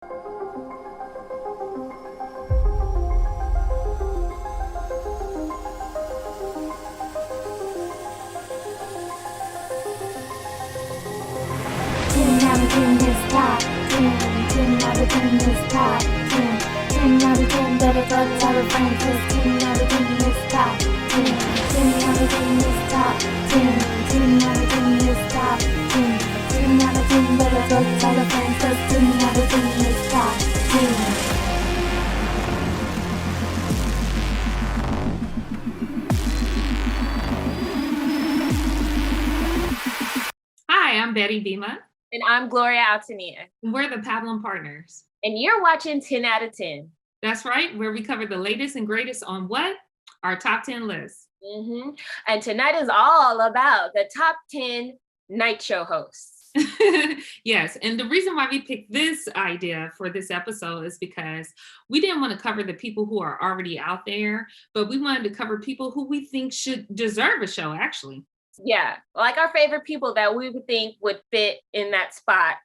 Ten out of ten is top 10. 10 out of 10 is top 10. 10 out of 10 better go tell a friend, 'cause 10 out of 10 is top 10. 10 out of 10 is top 10. 10 out of 10 is top 10. 10 out of 10 better go tell a friend, 'cause 10 out of 10 is top 10. Hi, I'm Betty Bima. And I'm Gloria Altanea. We're the Pabulum Partners. And you're watching 10 out of 10. That's right, where we cover the latest and greatest on what? Our top 10 list. And tonight is all about the top 10 night show hosts. Yes, and the reason why we picked this idea for this episode is because we didn't want to cover the people who are already out there, but we wanted to cover people who we think should deserve a show, actually. Yeah, like our favorite people that we would think would fit in that spot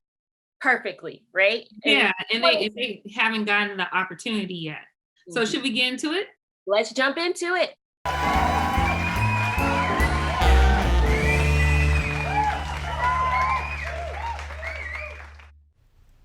perfectly, right? Yeah, and they haven't gotten the opportunity yet. So should we get into it? Let's jump into it.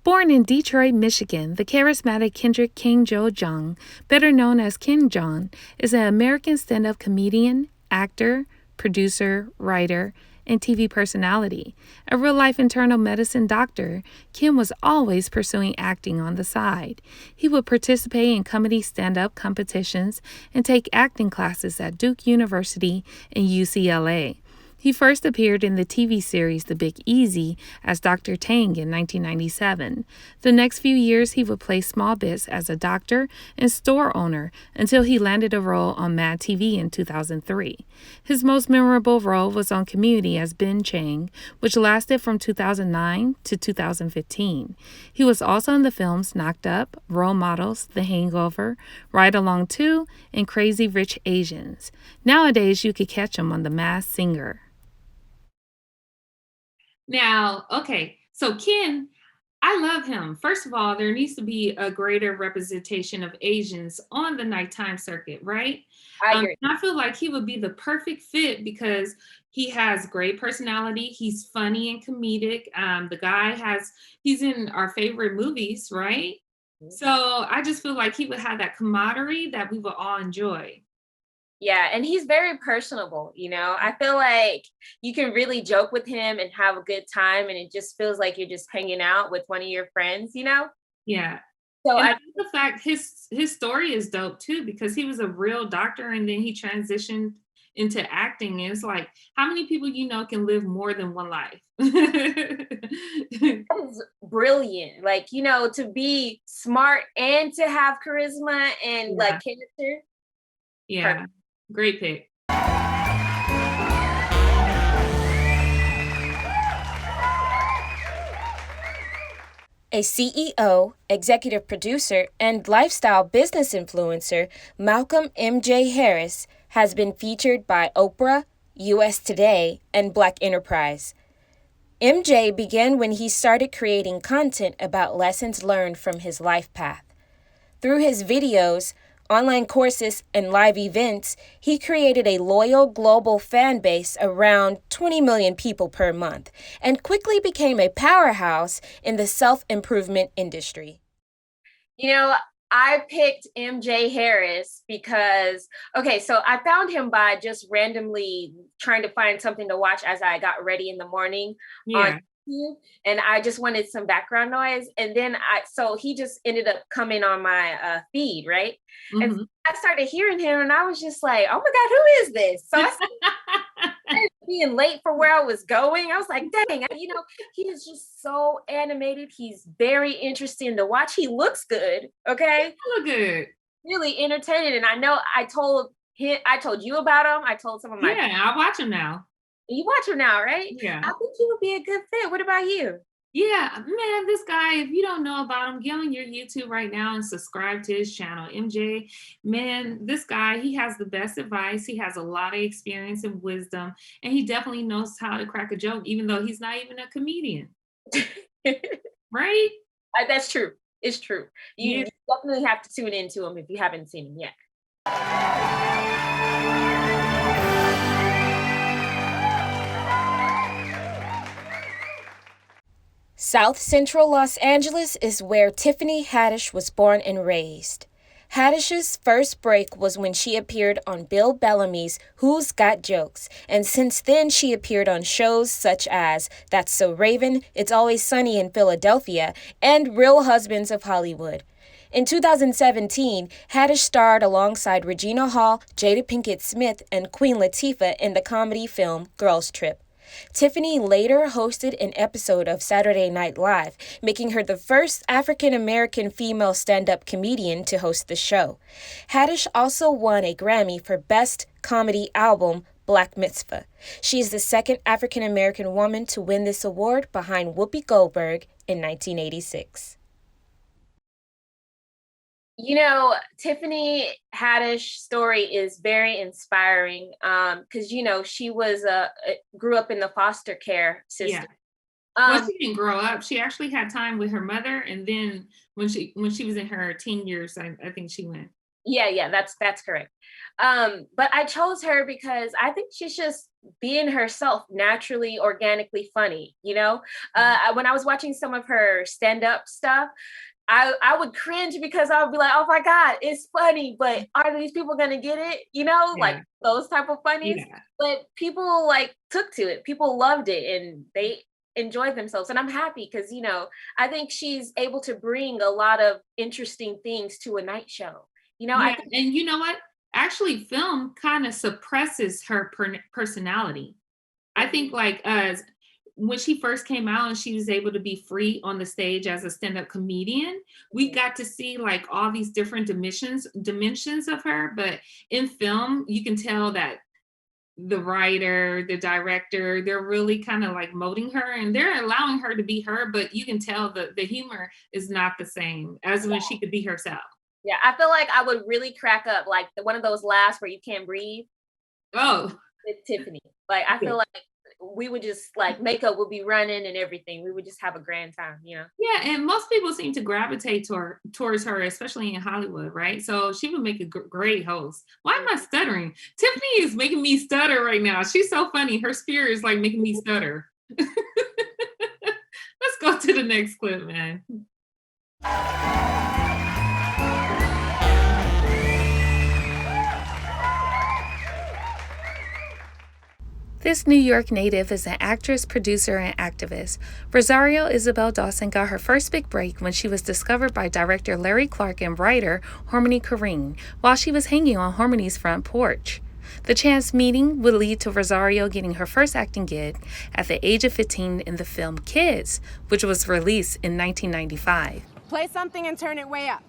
Born in Detroit, Michigan, the charismatic Kendrick King Jeong, better known as King John, is an American stand-up comedian, actor, producer, writer, and TV personality. A real-life internal medicine doctor, Kim was always pursuing acting on the side. He would participate in comedy stand-up competitions and take acting classes at Duke University and UCLA. He first appeared in the TV series The Big Easy as Dr. Tang in 1997. The next few years, he would play small bits as a doctor and store owner until he landed a role on Mad TV in 2003. His most memorable role was on Community as Ben Chang, which lasted from 2009 to 2015. He was also in the films Knocked Up, Role Models, The Hangover, Ride Along 2, and Crazy Rich Asians. Nowadays, you could catch him on The Masked Singer. Now, okay, so Ken, I love him. First of all, there needs to be a greater representation of Asians on the nighttime circuit, right? I agree. And I feel like he would be the perfect fit because he has great personality. He's funny and comedic. He's in our favorite movies, right? So I just feel like he would have that camaraderie that we would all enjoy. Yeah, and he's very personable, I feel like you can really joke with him and have a good time, and it just feels like you're just hanging out with one of your friends, Yeah. So And I think the fact his story is dope too, because he was a real doctor and then he transitioned into acting. And it's like, how many people can live more than one life? that is brilliant. Like, to be smart and to have charisma and like character. Yeah. Perfect. Great pick. A CEO, executive producer, and lifestyle business influencer, Malcolm M.J. Harris, has been featured by Oprah, U.S. Today, and Black Enterprise. MJ began when he started creating content about lessons learned from his life path. Through his videos, online courses, and live events, he created a loyal global fan base around 20 million people per month and quickly became a powerhouse in the self-improvement industry. I picked MJ Harris because, so I found him by just randomly trying to find something to watch as I got ready in the morning on YouTube, and I just wanted some background noise. And then so he just ended up coming on my feed, right? And so I started hearing him and I was just like, oh my God, who is this? So I started being late for where I was going. I was like, dang, he is just so animated. He's very interesting to watch. He looks good. Okay. He look good. Really entertaining. And I know I told you about him. I told some of my I'll watch him now. You watch him now, right? Yeah. I think he would be a good fit. What about you? Yeah, man, this guy, if you don't know about him, get on your YouTube right now and subscribe to his channel. MJ, man, this guy, he has the best advice. He has a lot of experience and wisdom, and he definitely knows how to crack a joke, even though he's not even a comedian. Right? That's true. It's true. Yeah. You definitely have to tune into him if you haven't seen him yet. South Central Los Angeles is where Tiffany Haddix was born and raised. Haddix's first break was when she appeared on Bill Bellamy's Who's Got Jokes, and since then she appeared on shows such as That's So Raven, It's Always Sunny in Philadelphia, and Real Husbands of Hollywood. In 2017, Haddix starred alongside Regina Hall, Jada Pinkett Smith, and Queen Latifah in the comedy film Girls Trip. Tiffany later hosted an episode of Saturday Night Live, making her the first African-American female stand-up comedian to host the show. Haddix also won a Grammy for Best Comedy Album, Black Mitzvah. She is the second African-American woman to win this award behind Whoopi Goldberg in 1986. You know, Tiffany Haddix's story is very inspiring because, you know, she was grew up in the foster care system. Yeah. Well, she didn't grow up. She actually had time with her mother, and then when she was in her teen years, I think she went. Yeah, that's correct. But I chose her because I think she's just being herself, naturally, organically funny. You know, when I was watching some of her stand-up stuff, I would cringe because I would be like, oh my God, it's funny, but are these people gonna get it? You know, like those type of funnies. Yeah. But people like took to it. People loved it and they enjoyed themselves. And I'm happy because, you know, I think she's able to bring a lot of interesting things to a night show. You know, and you know what? Actually, film kind of suppresses her personality. I think like when she first came out and she was able to be free on the stage as a stand-up comedian, we got to see like all these different dimensions of her. But in film, you can tell that the writer, the director, they're really kind of like molding her and they're allowing her to be her, but you can tell the humor is not the same as when she could be herself. Yeah, I feel like I would really crack up, like one of those laughs where you can't breathe. Oh. With Tiffany. Like, I feel like we would just like makeup would be running and everything. We would just have a grand time, you know? Yeah, and most people seem to gravitate towards her, especially in Hollywood, right? So she would make a great host. Why am I stuttering? Tiffany is making me stutter right now. She's so funny. Her spirit is like making me stutter. Let's go to the next clip, man. This New York native is an actress, producer, and activist. Rosario Isabel Dawson got her first big break when she was discovered by director Larry Clark and writer Harmony Korine while she was hanging on Harmony's front porch. The chance meeting would lead to Rosario getting her first acting gig at the age of 15 in the film Kids, which was released in 1995. Play something and turn it way up.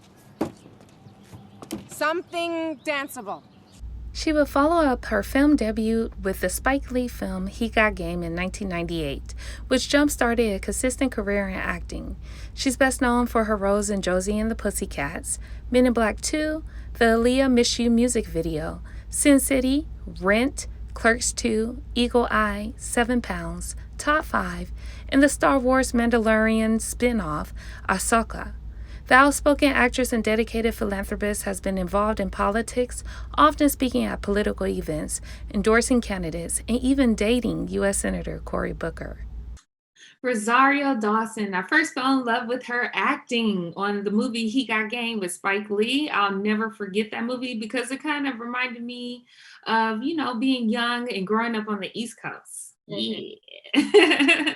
Something danceable. She would follow up her film debut with the Spike Lee film He Got Game in 1998, which jump-started a consistent career in acting. She's best known for her roles in Josie and the Pussycats, Men in Black 2, the Aaliyah Miss You music video, Sin City, Rent, Clerks 2, Eagle Eye, 7 Pounds, Top 5, and the Star Wars Mandalorian spin-off, Ahsoka. The outspoken actress and dedicated philanthropist has been involved in politics, often speaking at political events, endorsing candidates, and even dating U.S. Senator Cory Booker. Rosario Dawson. I first fell in love with her acting on the movie He Got Game with Spike Lee. I'll never forget that movie because it kind of reminded me of, you know, being young and growing up on the East Coast. Yeah.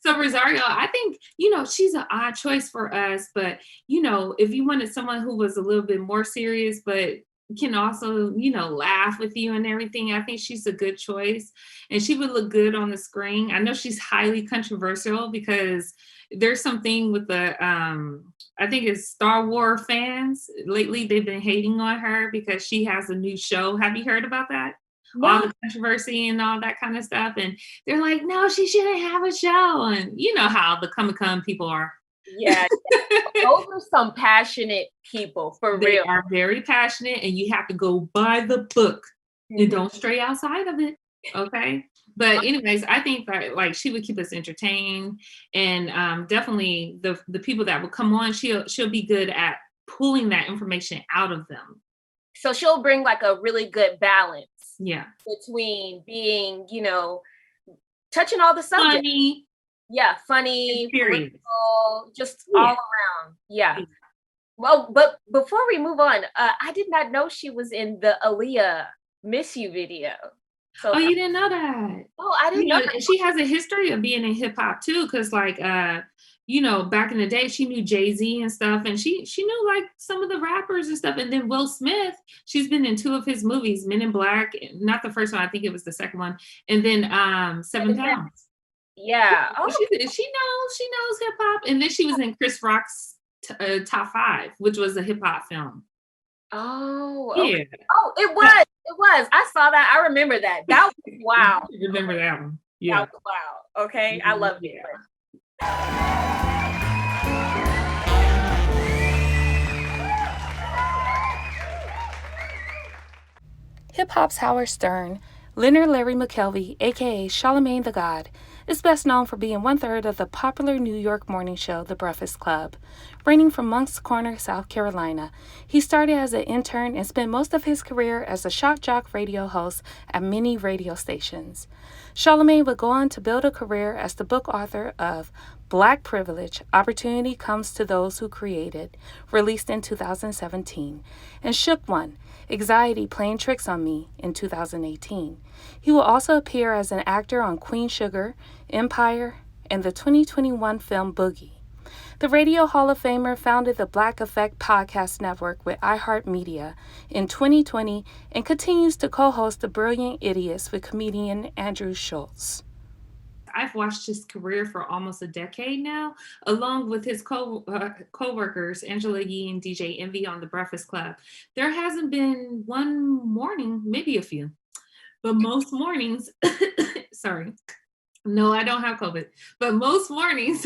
So Rosario, I think, you know, she's an odd choice for us, but, you know, if you wanted someone who was a little bit more serious, but can also, you know, laugh with you and everything, I think she's a good choice and she would look good on the screen. I know she's highly controversial because there's something with the, I think it's Star Wars fans. Lately, they've been hating on her because she has a new show. Have you heard about that? No. All the controversy and all that kind of stuff. And they're like, no, she shouldn't have a show. And you know how the Comic-Con people are. Yeah. Those are some passionate people, for real. They are very passionate and you have to go by the book and don't stray outside of it. Okay. But anyways, I think that like she would keep us entertained, and definitely the people that would come on, she'll be good at pulling that information out of them. So she'll bring like a really good balance Yeah. between being, touching all the subjects. Funny. Yeah, funny, Period. political, just all around. Yeah. Well, but before we move on, I did not know she was in the Aaliyah Miss You video. So Oh, you didn't know that? Oh, I didn't know that. She has a history of being in hip hop too, because like back in the day, she knew Jay-Z and stuff, and she knew like some of the rappers and stuff. And then Will Smith, she's been in 2 of his movies, Men in Black, not the first one, I think it was the second one, and then 7 Pounds. Yeah. Oh, she knows hip hop, and then she was in Chris Rock's Top 5, which was a hip hop film. Oh, okay. Yeah. Oh, it was. It was. I saw that. I remember that. That was wow. I remember that one. Yeah. That was wow. Okay. I love it. Hip hop's Howard Stern, Leonard Larry McKelvey, aka Charlamagne The God, is best known for being 1/3 of the popular New York morning show, The Breakfast Club. Reigning from Moncks Corner, South Carolina, he started as an intern and spent most of his career as a shock jock radio host at many radio stations. Charlamagne would go on to build a career as the book author of Black Privilege, Opportunity Comes to Those Who Create It, released in 2017, and Shook One, Anxiety Playing Tricks on Me, in 2018. He will also appear as an actor on Queen Sugar, Empire, and the 2021 film Boogie. The Radio Hall of Famer founded the Black Effect Podcast Network with iHeartMedia in 2020 and continues to co-host The Brilliant Idiots with comedian Andrew Schultz. I've watched his career for almost a decade now, along with his co-workers, Angela Yee and DJ Envy on The Breakfast Club. There hasn't been one morning, maybe a few, but most mornings, sorry, no, I don't have COVID, but most mornings,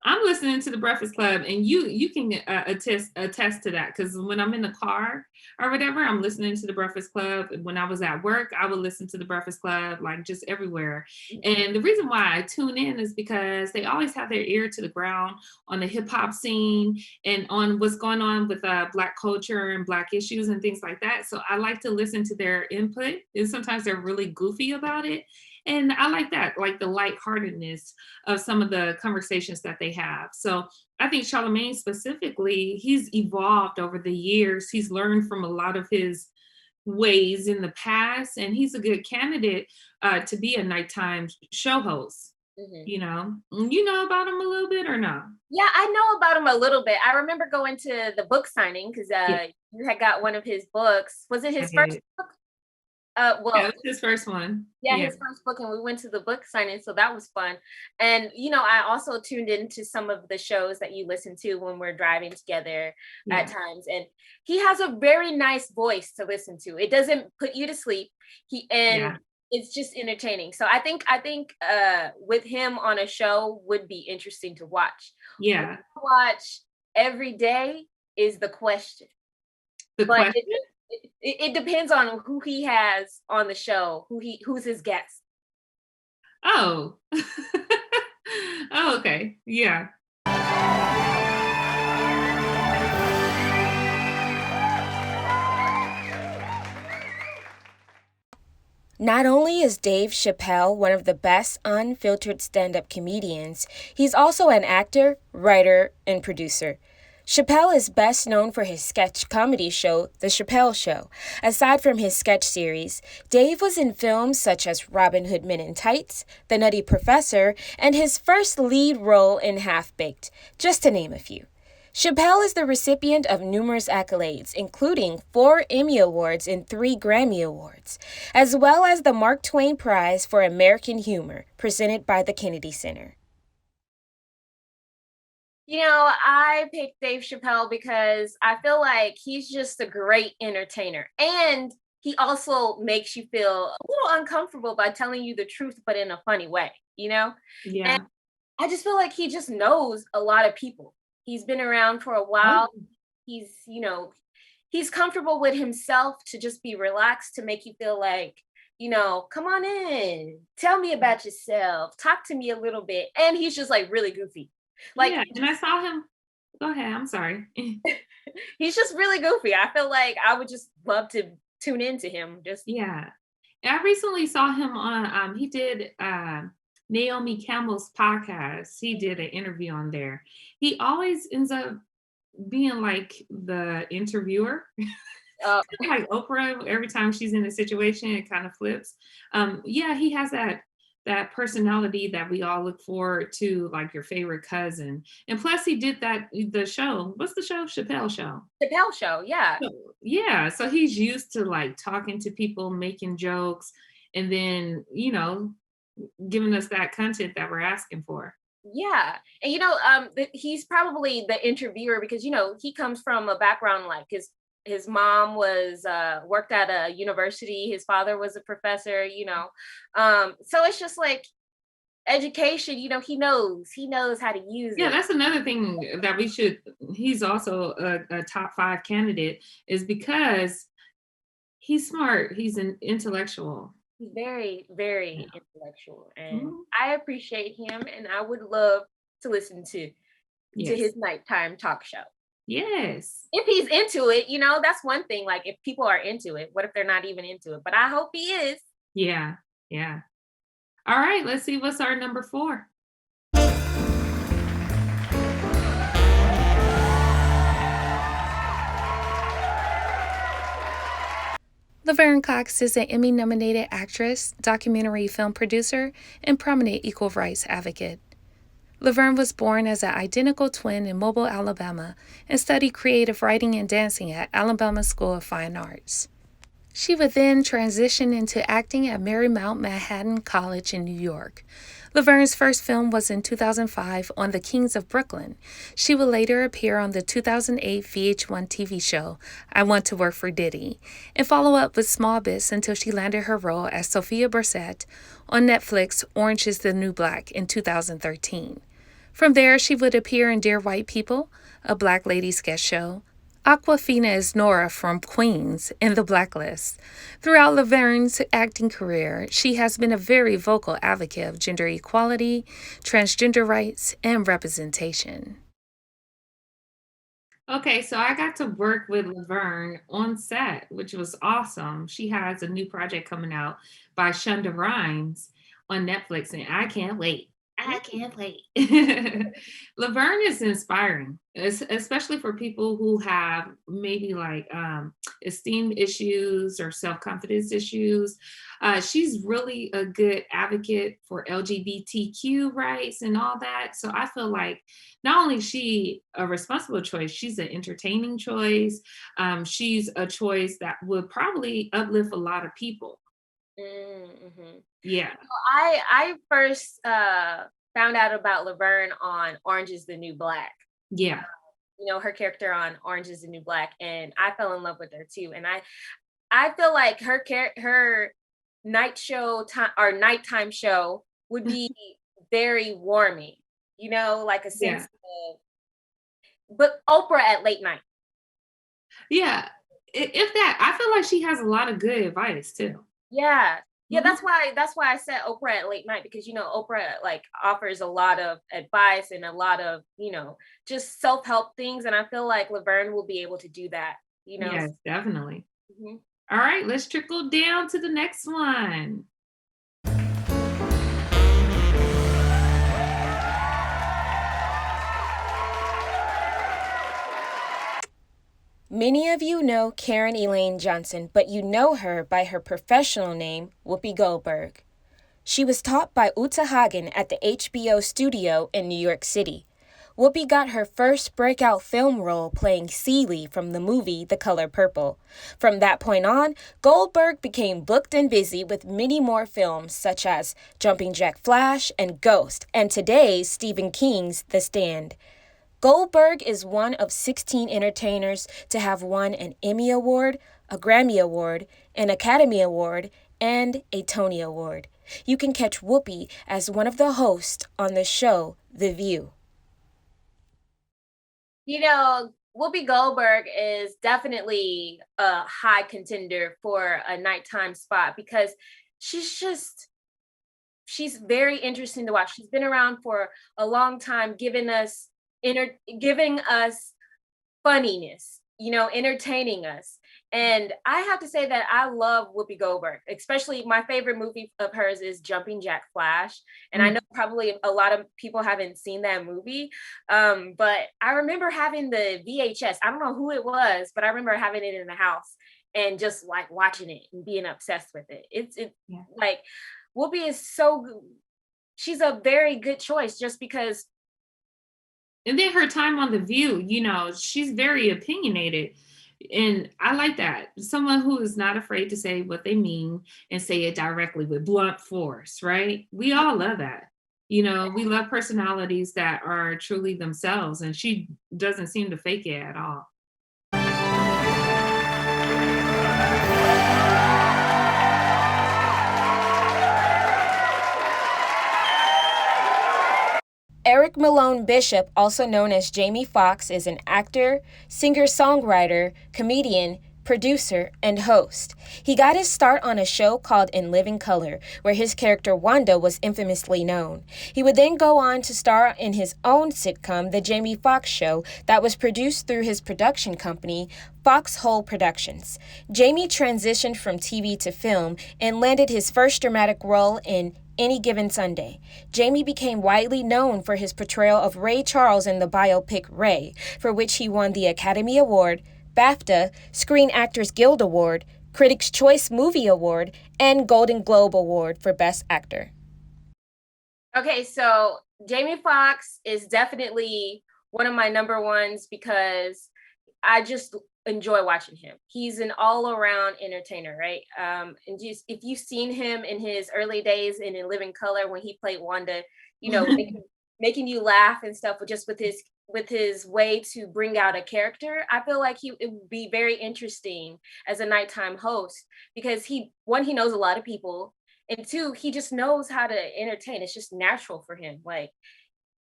I'm listening to The Breakfast Club, and you can attest to that, because when I'm in the car or whatever, I'm listening to The Breakfast Club. When I was at work, I would listen to The Breakfast Club, like just everywhere. And the reason why I tune in is because they always have their ear to the ground on the hip hop scene and on what's going on with Black culture and Black issues and things like that. So I like to listen to their input, and sometimes they're really goofy about it. And I like that, like the lightheartedness of some of the conversations that they have. So I think Charlamagne specifically, he's evolved over the years. He's learned from a lot of his ways in the past, and he's a good candidate to be a nighttime show host. Mm-hmm. You know about him a little bit or no? Yeah, I know about him a little bit. I remember going to the book signing because you had got one of his books. Was it his first book? Yeah, it was his first one. Yeah, his first book, and we went to the book signing, so that was fun. And I also tuned into some of the shows that you listen to when we're driving together at times. And he has a very nice voice to listen to. It doesn't put you to sleep. It's just entertaining. So I think with him on a show would be interesting to watch. Yeah, watch every day is the question. It depends on who he has on the show, who's his guest. Oh. Oh, okay. Yeah. Not only is Dave Chappelle one of the best unfiltered stand-up comedians, he's also an actor, writer, and producer. Chappelle is best known for his sketch comedy show, The Chappelle Show. Aside from his sketch series, Dave was in films such as Robin Hood Men in Tights, The Nutty Professor, and his first lead role in Half-Baked, just to name a few. Chappelle is the recipient of numerous accolades, including 4 Emmy Awards and 3 Grammy Awards, as well as the Mark Twain Prize for American Humor, presented by the Kennedy Center. I picked Dave Chappelle because I feel like he's just a great entertainer. And he also makes you feel a little uncomfortable by telling you the truth, but in a funny way, Yeah. And I just feel like he just knows a lot of people. He's been around for a while. Oh. He's comfortable with himself to just be relaxed, to make you feel like come on in, tell me about yourself, talk to me a little bit. And he's just like really goofy. Like, Yeah, and I saw him. Go ahead. I'm sorry. he's just really goofy. I feel like I would just love to tune into him. Just Yeah. I recently saw him on he did Naomi Campbell's podcast. He did an interview on there. He always ends up being like the interviewer. uh, Like Oprah, every time she's in a situation, it kind of flips. Yeah, he has that personality that we all look forward to, like your favorite cousin. And plus he did the show. What's the show? Chappelle show. Chappelle show, yeah. So, yeah, so he's used to like talking to people, making jokes, and then, giving us that content that we're asking for. Yeah. And he's probably the interviewer because he comes from a background like his mom was worked at a university, his father was a professor, so it's just like education, he knows how to use Yeah, it. that's another thing that he's also a top 5 candidate is because he's smart, he's an intellectual. He's very, very Yeah. intellectual, and Mhm. I appreciate him, and I would love to listen to Yes. his nighttime talk show. Yes. If he's into it, that's one thing. Like if people are into it, what if they're not even into it? But I hope he is. Yeah. Yeah. All right, let's see what's our number 4. Laverne Cox is an Emmy-nominated actress, documentary film producer, and prominent equal rights advocate. Laverne was born as an identical twin in Mobile, Alabama, and studied creative writing and dancing at Alabama School of Fine Arts. She would then transition into acting at Marymount Manhattan College in New York. Laverne's first film was in 2005 on The Kings of Brooklyn. She would later appear on the 2008 VH1 TV show I Want to Work for Diddy, and follow up with small bits until she landed her role as Sophia Bursette on Netflix Orange is the New Black in 2013. From there, she would appear in Dear White People, a Black lady sketch show, Aquafina is Nora from Queens in The Blacklist. Throughout Laverne's acting career, she has been a very vocal advocate of gender equality, transgender rights, and representation. Okay, so I got to work with Laverne on set, which was awesome. She has a new project coming out by Shonda Rhimes on Netflix, and I can't wait. I can't wait. Laverne is inspiring, especially for people who have maybe like esteem issues or self-confidence issues. She's really a good advocate for LGBTQ rights and all that. So I feel like not only is she a responsible choice, she's an entertaining choice. She's a choice that would probably uplift a lot of people. Mm-hmm. Yeah. I first found out about Laverne on Orange is the New Black. Yeah. Her character on Orange is the New Black, and I fell in love with her too. And I feel like her nighttime show would be very warming. Like a sense of, but Oprah at late night. Yeah. If that, I feel like she has a lot of good advice too. Yeah. Yeah, Mhm. that's why I said Oprah at late night, because Oprah like offers a lot of advice and a lot of, just self-help things, and I feel like Laverne will be able to do that, Yes, definitely. Mhm. All right, let's trickle down to the next one. Many of you know Karen Elaine Johnson, but you know her by her professional name, Whoopi Goldberg. She was taught by Uta Hagen at the HBO studio in New York City. Whoopi got her first breakout film role playing Celie from the movie The Color Purple. From that point on, Goldberg became booked and busy with many more films such as Jumping Jack Flash and Ghost, and today's Stephen King's The Stand. Goldberg is one of 16 entertainers to have won an Emmy Award, a Grammy Award, an Academy Award, and a Tony Award. You can catch Whoopi as one of the hosts on the show The View. Whoopi Goldberg is definitely a high contender for a nighttime spot because she's very interesting to watch. She's been around for a long time, giving us funniness, entertaining us. And I have to say that I love Whoopi Goldberg, especially my favorite movie of hers is Jumping Jack Flash. And I know probably a lot of people haven't seen that movie, but I remember having the VHS. I don't know who it was, but I remember having it in the house and just like watching it and being obsessed with it. It's like Whoopi is she's a very good choice just because. And then her time on The View, she's very opinionated. And I like that. Someone who is not afraid to say what they mean and say it directly with blunt force, right? We all love that. We love personalities that are truly themselves, and she doesn't seem to fake it at all. Eric Malone Bishop, also known as Jamie Foxx, is an actor, singer-songwriter, comedian, producer, and host. He got his start on a show called In Living Color, where his character Wanda was infamously known. He would then go on to star in his own sitcom, The Jamie Foxx Show, that was produced through his production company, Foxhole Productions. Jamie transitioned from TV to film and landed his first dramatic role in Any Given Sunday. Jamie became widely known for his portrayal of Ray Charles in the biopic Ray, for which he won the Academy Award, BAFTA, Screen Actors Guild Award, Critics' Choice Movie Award, and Golden Globe Award for Best Actor. Okay, so Jamie Foxx is definitely one of my number ones because I just enjoy watching him. He's an all-around entertainer, right? And just if you've seen him in his early days in Living Color when he played Wanda, making you laugh and stuff, just with his way to bring out a character, I feel like it would be very interesting as a nighttime host because he knows a lot of people, and two, he just knows how to entertain. It's just natural for him. Like,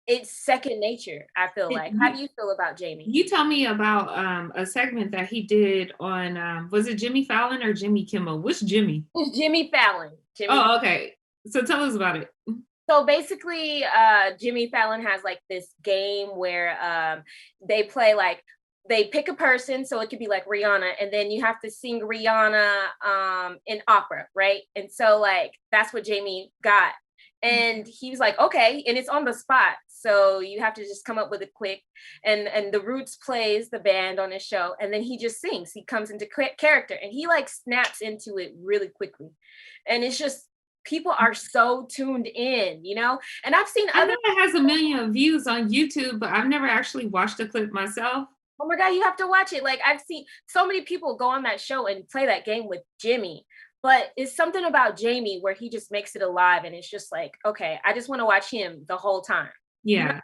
it's second nature, I feel like. How do you feel about Jamie? You tell me about a segment that he did on, was it Jimmy Fallon or Jimmy Kimmel? Which Jimmy? It's Jimmy Fallon. Okay. So tell us about it. So basically, Jimmy Fallon has like this game where they play they pick a person, so it could be like Rihanna, and then you have to sing Rihanna in opera, right? And so that's what Jamie got. And he was like, okay, and it's on the spot. So you have to just come up with it quick. And the Roots plays the band on his show, and then he just sings. He comes into character, and he snaps into it really quickly. And it's just, people are so tuned in, And I've seen I know it has 1 million views on YouTube, but I've never actually watched a clip myself. Oh my God, you have to watch it. I've seen so many people go on that show and play that game with Jimmy. But it's something about Jamie where he just makes it alive, and it's just okay, I just want to watch him the whole time. Yeah.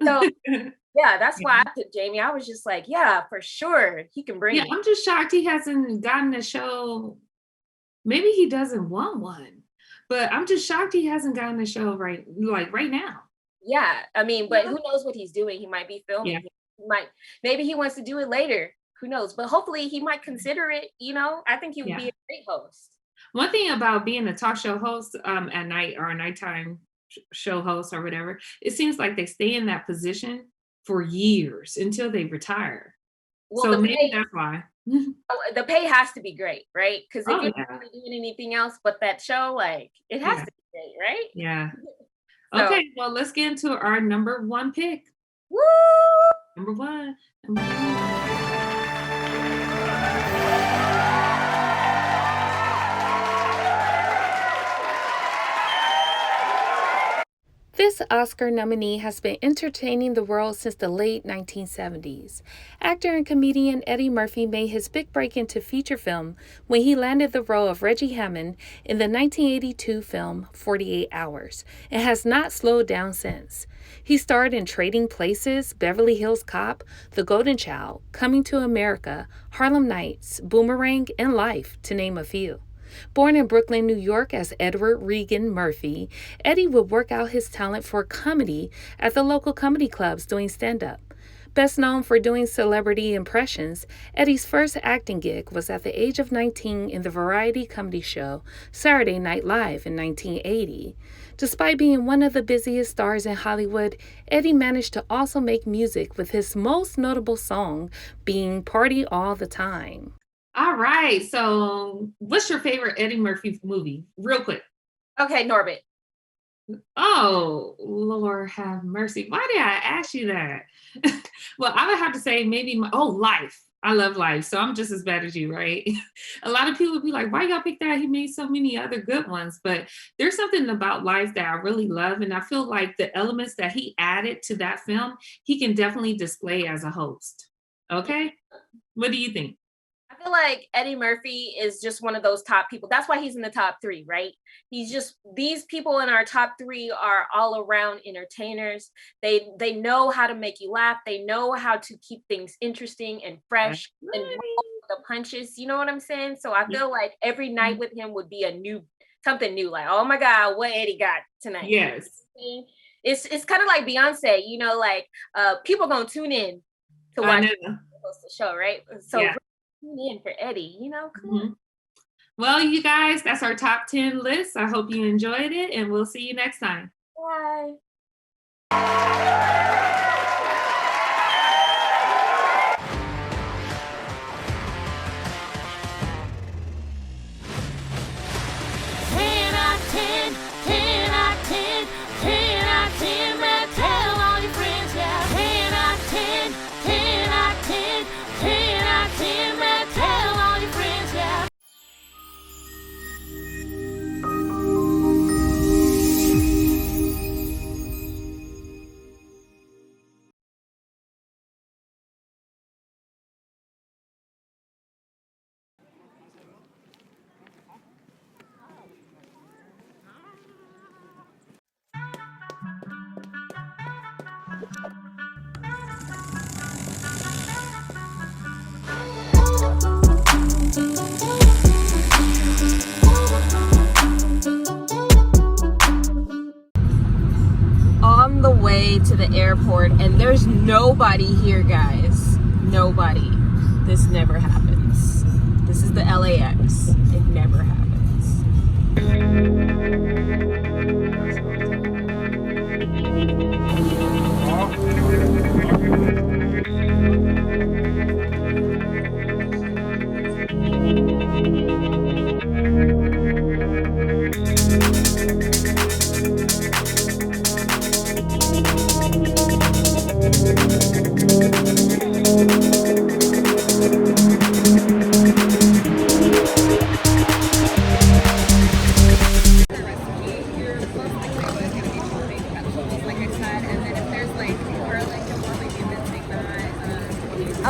So yeah, that's why I picked Jamie. I was just yeah, for sure, he can bring it. I'm just shocked he hasn't gotten a show. Maybe he doesn't want one, but I'm just shocked he hasn't gotten a show right now. Yeah, I mean, but who knows what he's doing? He might be filming. Yeah. Maybe he wants to do it later. Who knows? But hopefully he might consider it. I think he would be a great host. One thing about being a talk show host at night, or a nighttime show host or whatever, it seems like they stay in that position for years until they retire. Well, so maybe that's why. The pay has to be great, right? Because if you're not doing anything else but that show, it has to be great, right? Yeah. Okay, well, let's get into our number one pick. Woo! Number one. This Oscar nominee has been entertaining the world since the late 1970s. Actor and comedian Eddie Murphy made his big break into feature film when he landed the role of Reggie Hammond in the 1982 film 48 Hours, and has not slowed down since. He starred in Trading Places, Beverly Hills Cop, The Golden Child, Coming to America, Harlem Nights, Boomerang, and Life, to name a few. Born in Brooklyn, New York as Edward Regan Murphy, Eddie would work out his talent for comedy at the local comedy clubs doing stand-up. Best known for doing celebrity impressions, Eddie's first acting gig was at the age of 19 in the variety comedy show Saturday Night Live in 1980. Despite being one of the busiest stars in Hollywood, Eddie managed to also make music, with his most notable song being Party All the Time. All right. So what's your favorite Eddie Murphy movie? Real quick. Okay, Norbit. Oh, Lord have mercy. Why did I ask you that? Well, I would have to say maybe Life. I love Life. So I'm just as bad as you, right? A lot of people would be like, why y'all pick that? He made so many other good ones. But there's something about Life that I really love. And I feel like the elements that he added to that film, he can definitely display as a host. Okay? What do you think? I feel like Eddie Murphy is just one of those top people. That's why he's in the top 3, right? He's just, these people in our top 3 are all around entertainers. They know how to make you laugh. They know how to keep things interesting and fresh and roll the punches. You know what I'm saying? So I feel like every night with him would be something new. Like, oh my God, what Eddie got tonight? Yes. It's kind of like Beyonce, you know, like people gonna tune in to watch the show, right? So tune in for Eddie, you know, come on. Well, you guys, that's our top 10 list. I hope you enjoyed it, and we'll see you next time. Bye. On the way to the airport, and there's nobody here, guys. Nobody. This never happens. This is the LAX. It never happens.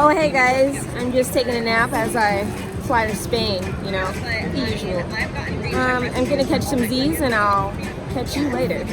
Oh, hey guys, I'm just taking a nap as I fly to Spain, you know, the usual. I'm gonna catch some Z's and I'll catch you later.